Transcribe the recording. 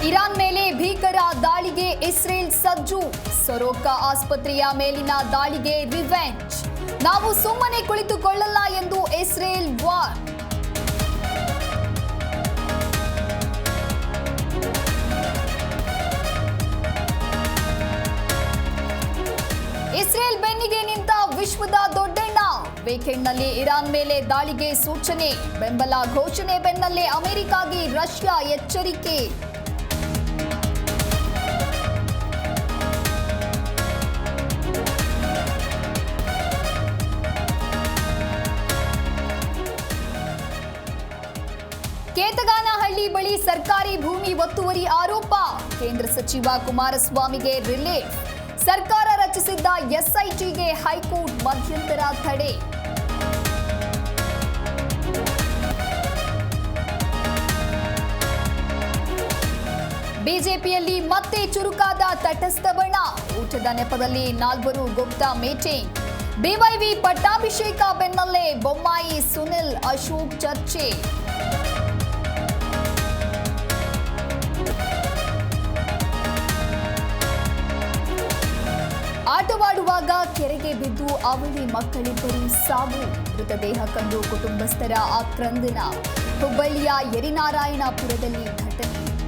Iran ಮೇಲೆ ಭೀಕರ ದಾಳಿಗೆ ಇಸ್ರೇಲ್ ಸಜ್ಜು. ಸೊರೋಕಾ ಆಸ್ಪತ್ರೆಯ ಮೇಲಿನ ದಾಳಿಗೆ ರಿವೆಂಜ್. ನಾವು ಸುಮ್ಮನೆ ಕುಳಿತುಕೊಳ್ಳಲ್ಲ ಎಂದು ಇಸ್ರೇಲ್ ವಾರ್. ಇಸ್ರೇಲ್ ಬೆನ್ನಿಗೆ ನಿಂತ ವಿಶ್ವದ ದೊಡ್ಡಣ್ಣ. ವೀಕೆಂಡ್ನಲ್ಲಿ ಇರಾನ್ ಮೇಲೆ ದಾಳಿಗೆ ಸೂಚನೆ. ಬೆಂಬಲ ಘೋಷಣೆ ಬೆನ್ನಲ್ಲೇ ಅಮೆರಿಕಾಗೆ ರಷ್ಯಾ ಎಚ್ಚರಿಕೆ. ಕೇತಗಾನಹಳ್ಳಿ ಬಳಿ ಸರ್ಕಾರಿ ಭೂಮಿ ಒತ್ತುವರಿ ಆರೋಪ. ಕೇಂದ್ರ ಸಚಿವ ಕುಮಾರಸ್ವಾಮಿಗೆ ರಿಲೀಫ್. ಸರ್ಕಾರ ರಚಿಸಿದ್ದ ಎಸ್ಐಟಿಗೆ ಹೈಕೋರ್ಟ್ ಮಧ್ಯಂತರ ತಡೆ. ಬಿಜೆಪಿಯಲ್ಲಿ ಮತ್ತೆ ಚುರುಕಾದ ತಟಸ್ಥ ಬಣ. ಊಟದ ನೆಪದಲ್ಲಿ ನಾಲ್ವರು ಗುಪ್ತ ಮೀಟಿಂಗ್. ಬಿವೈವಿ ಪಟ್ಟಾಭಿಷೇಕ ಬೆನ್ನಲ್ಲೇ ಬೊಮ್ಮಾಯಿ, ಸುನಿಲ್, ಅಶೋಕ್ ಚರ್ಚೆ. ಆಟವಾಡುವಾಗ ಕೆರೆಗೆ ಬಿದ್ದು ಅವಳಿ ಮಕ್ಕಳಿಬ್ಬರು ಸಾವು. ಮೃತದೇಹ ಕಂಡು ಕುಟುಂಬಸ್ಥರ ಆಕ್ರಂದನ. ಹುಬ್ಬಳ್ಳಿಯ ಯರಿನಾರಾಯಣಪುರದಲ್ಲಿ ಘಟನೆ.